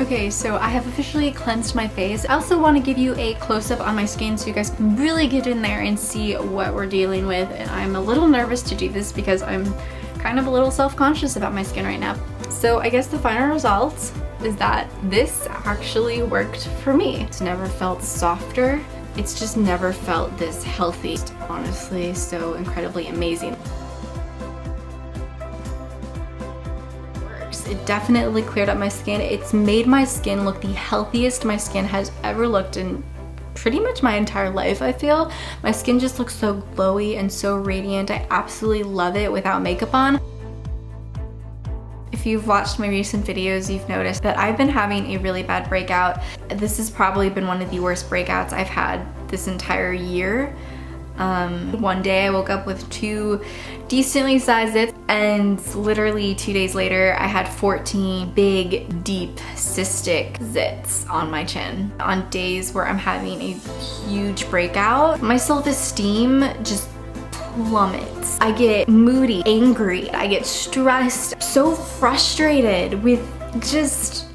Okay, so I have officially cleansed my face. I also want to give you a close-up on my skin so you guys can really get in there and see what we're dealing with. And I'm a little nervous to do this because I'm kind of a little self-conscious about my skin right now. So I guess the final result is that this actually worked for me. It's never felt softer. It's just never felt this healthy. It's honestly, so incredibly amazing. It definitely cleared up my skin. It's made my skin look the healthiest my skin has ever looked in pretty much my entire life, I feel. My skin just looks so glowy and so radiant. I absolutely love it without makeup on. If you've watched my recent videos, you've noticed that I've been having a really bad breakout. This has probably been one of the worst breakouts I've had this entire year. One day I woke up with 2 decently sized zits, and literally 2 days later I had 14 big, deep, cystic zits on my chin. On days where I'm having a huge breakout, my self-esteem just plummets. I get moody, angry, I get stressed, so frustrated with just...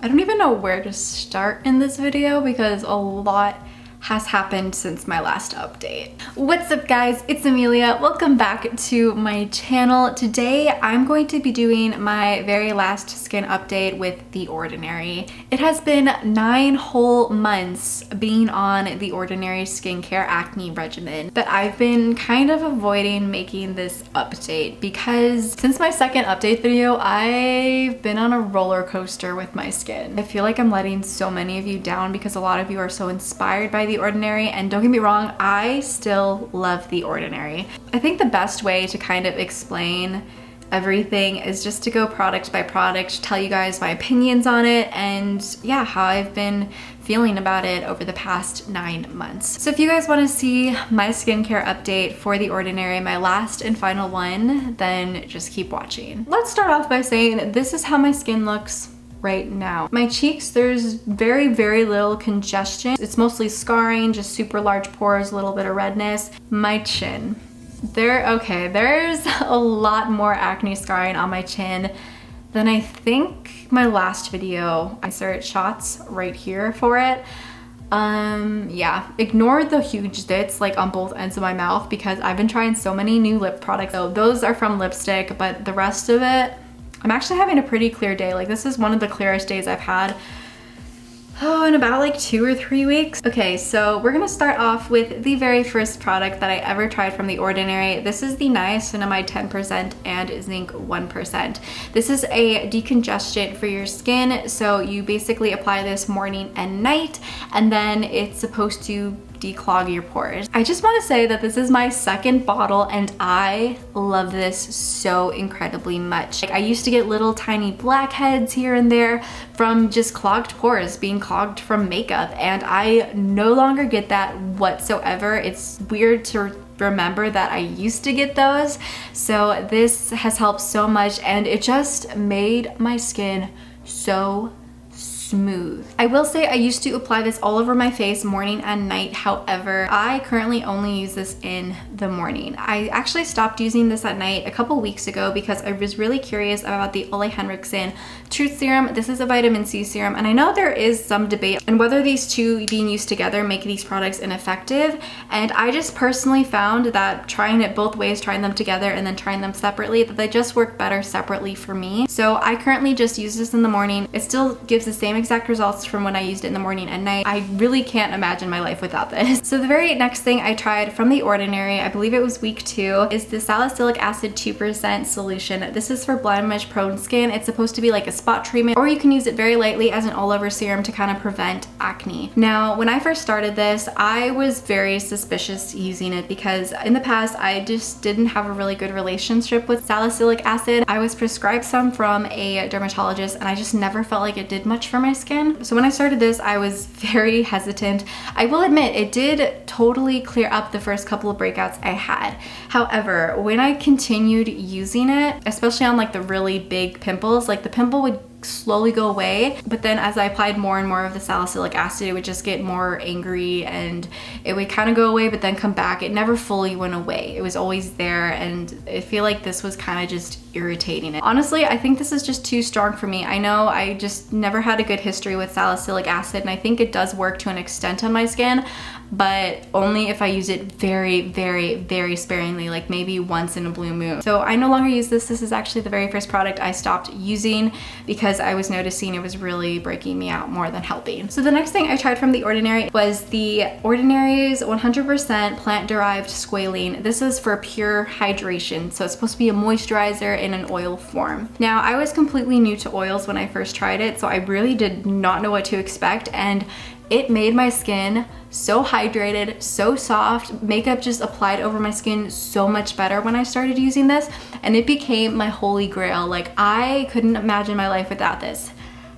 I don't even know where to start in this video because a lot has happened since my last update. What's up guys, it's Emelia. Welcome back to my channel. Today I'm going to be doing my very last skin update with The Ordinary. It has been 9 whole months being on The Ordinary skincare acne regimen, but I've been kind of avoiding making this update because since my second update video, I've been on a roller coaster with my skin. I feel like I'm letting so many of you down because a lot of you are so inspired by The Ordinary, and don't get me wrong, I still love The Ordinary. I think the best way to kind of explain everything is just to go product by product, tell you guys my opinions on it, and yeah, how I've been feeling about it over the past 9 months. So if you guys want to see my skincare update for The Ordinary, my last and final one, then just keep watching. Let's start off by saying this is how my skin looks right now. My cheeks, there's very, very little congestion. It's mostly scarring, just super large pores, a little bit of redness. My chin, there's a lot more acne scarring on my chin than I think my last video. I insert shots right here for it. Yeah, ignore the huge zits like on both ends of my mouth because I've been trying so many new lip products. So those are from lipstick, but the rest of it, I'm actually having a pretty clear day. Like this is one of the clearest days I've had in about like 2 or 3 weeks. Okay, so we're gonna start off with the very first product that I ever tried from The Ordinary. This is the Niacinamide 10% and Zinc 1%. This is a decongestant for your skin. So you basically apply this morning and night, and then it's supposed to declog your pores. I just want to say that this is my second bottle and I love this so incredibly much. Like I used to get little tiny blackheads here and there from just clogged pores, being clogged from makeup, and I no longer get that whatsoever. It's weird to remember that I used to get those. So this has helped so much and it just made my skin so smooth. I will say I used to apply this all over my face morning and night. However, I currently only use this in the morning. I actually stopped using this at night a couple weeks ago because I was really curious about the OLEHENRIKSEN Truth Serum. This is a vitamin C serum, and I know there is some debate on whether these two being used together make these products ineffective, and I just personally found that trying it both ways, trying them together and then trying them separately, that they just work better separately for me. So I currently just use this in the morning. It still gives the same exact results from when I used it in the morning and night. I really can't imagine my life without this. So the very next thing I tried from The Ordinary, I believe it was week 2, is the Salicylic Acid 2% solution. This is for blemish prone skin. It's supposed to be like a spot treatment, or you can use it very lightly as an all-over serum to kind of prevent acne. Now, when I first started this, I was very suspicious using it because in the past, I just didn't have a really good relationship with salicylic acid. I was prescribed some from a dermatologist and I just never felt like it did much for my skin. So when I started this, I was very hesitant. I will admit it did totally clear up the first couple of breakouts I had. However, when I continued using it, especially on like the really big pimples, like the pimple would slowly go away. But then as I applied more and more of the salicylic acid, it would just get more angry and it would kind of go away but then come back. It never fully went away. It was always there, and I feel like this was kind of just irritating it. Honestly, I think this is just too strong for me. I know I just never had a good history with salicylic acid, and I think it does work to an extent on my skin, but only if I use it very, very, very sparingly, like maybe once in a blue moon. So I no longer use this. This is actually the very first product I stopped using because I was noticing it was really breaking me out more than helping. So the next thing I tried from The Ordinary was The Ordinary's 100% plant-derived squalene. This is for pure hydration, so it's supposed to be a moisturizer in an oil form. Now, I was completely new to oils when I first tried it, so I really did not know what to expect, and it made my skin so hydrated, so soft. Makeup just applied over my skin so much better when I started using this, and it became my holy grail. Like, I couldn't imagine my life without this.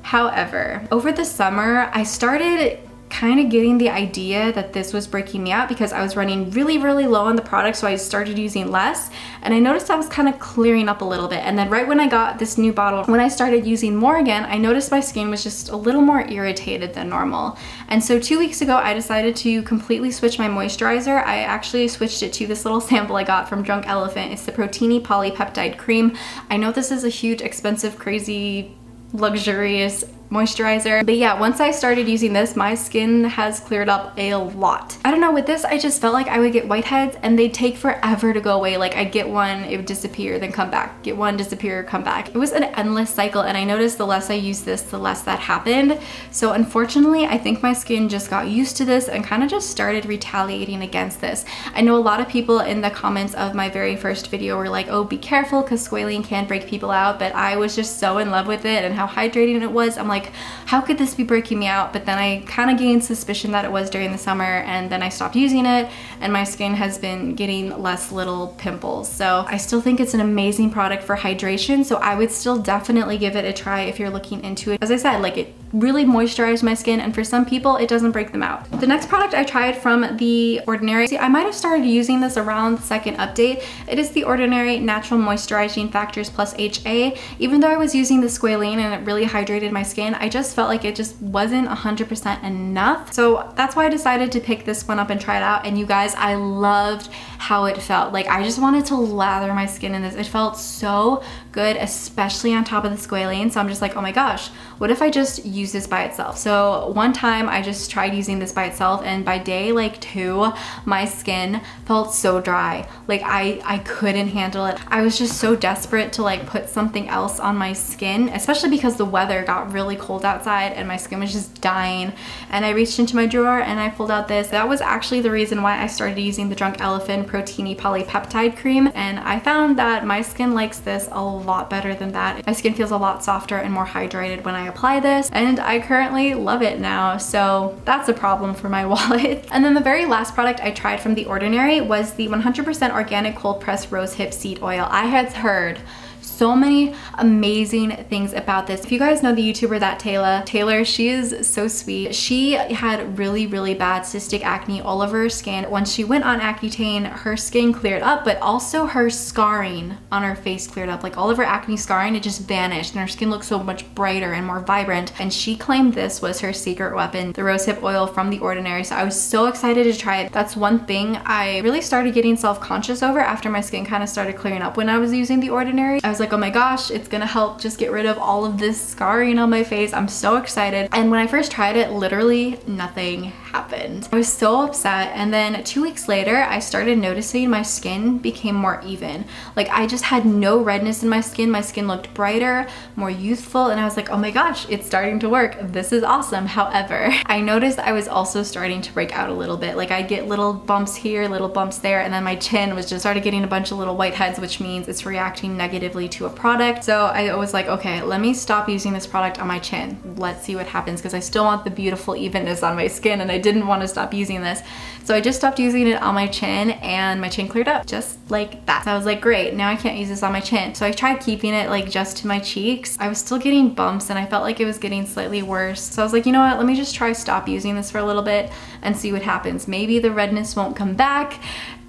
However, over the summer, I started kind of getting the idea that this was breaking me out because I was running really, really low on the product, so I started using less, and I noticed I was kind of clearing up a little bit. And then right when I got this new bottle, when I started using more again, I noticed my skin was just a little more irritated than normal. And so 2 weeks ago, I decided to completely switch my moisturizer. I actually switched it to this little sample I got from Drunk Elephant. It's the Protini Polypeptide Cream. I know this is a huge, expensive, crazy, luxurious moisturizer, but yeah, once I started using this, my skin has cleared up a lot. I don't know, with this I just felt like I would get whiteheads and they'd take forever to go away. Like, I'd get one, it would disappear, then come back, get one, disappear, come back. It was an endless cycle, and I noticed the less I used this, the less that happened. So unfortunately, I think my skin just got used to this and kind of just started retaliating against this. I know a lot of people in the comments of my very first video were like, oh, be careful because squalene can break people out, but I was just so in love with it and how hydrating it was. I'm like, how could this be breaking me out? But then I kind of gained suspicion that it was during the summer, and then I stopped using it, and my skin has been getting less little pimples. So I still think it's an amazing product for hydration, so I would still definitely give it a try if you're looking into it. As I said, like, it really moisturized my skin, and for some people it doesn't break them out. The next product I tried from The Ordinary, see, I might have started using this around the second update. It is The Ordinary Natural Moisturizing Factors Plus HA. Even though I was using the squalene and it really hydrated my skin, I just felt like it just wasn't 100% enough. So that's why I decided to pick this one up and try it out. And you guys, I loved how it felt. Like, I just wanted to lather my skin in this. It felt so good, especially on top of the squalene. So I'm just like, oh my gosh, what if I just use this by itself? So one time I just tried using this by itself, and by day like 2, my skin felt so dry. Like, I couldn't handle it. I was just so desperate to like put something else on my skin, especially because the weather got really cold outside and my skin was just dying. And I reached into my drawer and I pulled out this. That was actually the reason why I started using the Drunk Elephant Protini Polypeptide Cream, and I found that my skin likes this a lot better than that. My skin feels a lot softer and more hydrated when I apply this, and I currently love it now, so that's a problem for my wallet. And then the very last product I tried from The Ordinary was the 100% organic cold pressed rosehip seed oil. I had heard so many amazing things about this. If you guys know the YouTuber that Taylor, she is so sweet. She had really, really bad cystic acne all over her skin. When she went on Accutane, her skin cleared up, but also her scarring on her face cleared up. Like, all of her acne scarring, it just vanished, and her skin looked so much brighter and more vibrant. And she claimed this was her secret weapon, the rosehip oil from The Ordinary. So I was so excited to try it. That's one thing I really started getting self-conscious over after my skin kind of started clearing up when I was using The Ordinary. I was like, oh my gosh, it's gonna help just get rid of all of this scarring on my face. I'm so excited. And when I first tried it, literally nothing happened. I was so upset. And then 2 weeks later, I started noticing my skin became more even. Like, I just had no redness in my skin. My skin looked brighter, more youthful, and I was like, oh my gosh, it's starting to work. This is awesome. However, I noticed I was also starting to break out a little bit. Like, I'd get little bumps here, little bumps there, and then my chin was just started getting a bunch of little whiteheads, which means it's reacting negatively to a product. So I was like, okay, let me stop using this product on my chin. Let's see what happens, because I still want the beautiful evenness on my skin, and I didn't want to stop using this. So I just stopped using it on my chin, and my chin cleared up just like that. So I was like, great, now I can't use this on my chin. So I tried keeping it like just to my cheeks. I was still getting bumps, and I felt like it was getting slightly worse. So I was like, you know what, let me just stop using this for a little bit and see what happens. Maybe the redness won't come back.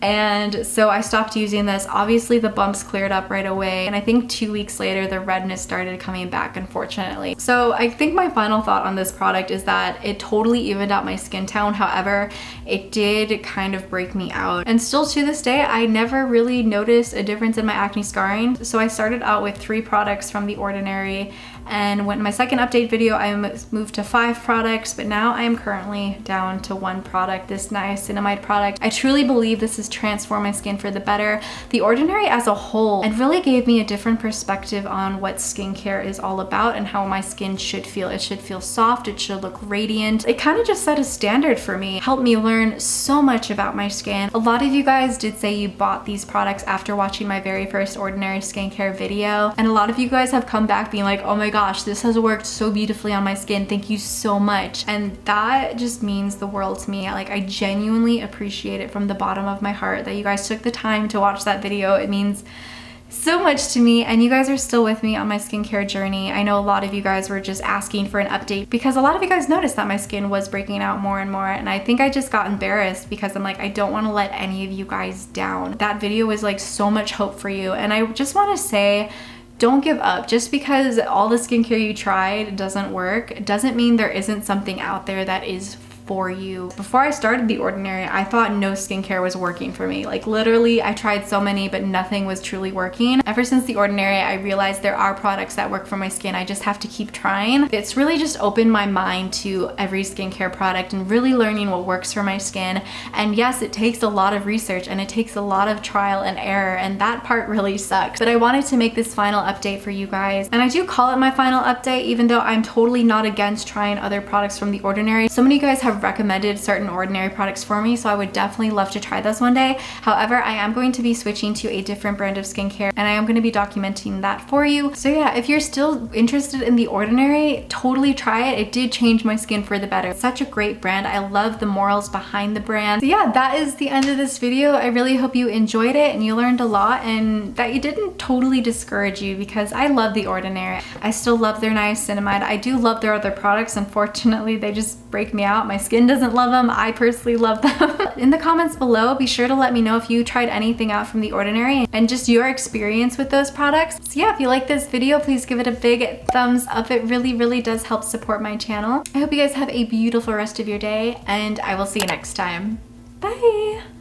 And so I stopped using this. Obviously the bumps cleared up right away, and I think 2 weeks later the redness started coming back, unfortunately. So I think my final thought on this product is that it totally evened out my skin tone. However, it did kind of break me out, and still to this day I never really noticed a difference in my acne scarring. So I started out with 3 products from The Ordinary, and when my second update video I moved to 5 products, but now I am currently down to 1 product, this niacinamide product. I truly believe this has transformed my skin for the better. The Ordinary as a whole, and really gave me a different perspective on what skincare is all about and how my skin should feel. It should feel soft, it should look radiant. It kind of just set a standard for me, helped me learn so much about my skin. A lot of you guys did say you bought these products after watching my very first Ordinary skincare video, and a lot of you guys have come back being like, oh my gosh, this has worked so beautifully on my skin, thank you so much. And that just means the world to me. Like, I genuinely appreciate it from the bottom of my heart that you guys took the time to watch that video. It means so much to me, and you guys are still with me on my skincare journey. I know a lot of you guys were just asking for an update because a lot of you guys noticed that my skin was breaking out more and more, and I think I just got embarrassed because I'm like, I don't want to let any of you guys down. That video was like so much hope for you, and I just want to say, don't give up. Just because all the skincare you tried doesn't work, it doesn't mean there isn't something out there that is for you. Before I started The Ordinary, I thought no skincare was working for me. Like, literally, I tried so many, but nothing was truly working. Ever since The Ordinary, I realized there are products that work for my skin. I just have to keep trying. It's really just opened my mind to every skincare product and really learning what works for my skin. And yes, it takes a lot of research and it takes a lot of trial and error, and that part really sucks. But I wanted to make this final update for you guys. And I do call it my final update, even though I'm totally not against trying other products from The Ordinary. So many of you guys have recommended certain Ordinary products for me, so I would definitely love to try those one day. However, I am going to be switching to a different brand of skincare, and I am going to be documenting that for you. So yeah, if you're still interested in The Ordinary, totally try it. It did change my skin for the better. It's such a great brand. I love the morals behind the brand. So yeah, that is the end of this video. I really hope you enjoyed it and you learned a lot, and that it didn't totally discourage you, because I love The Ordinary. I still love their niacinamide. I do love their other products. Unfortunately, they just break me out. My skin doesn't love them. I personally love them. In the comments below, be sure to let me know if you tried anything out from The Ordinary and just your experience with those products. So yeah, if you like this video, please give it a big thumbs up. It really, really does help support my channel. I hope you guys have a beautiful rest of your day, and I will see you next time. Bye!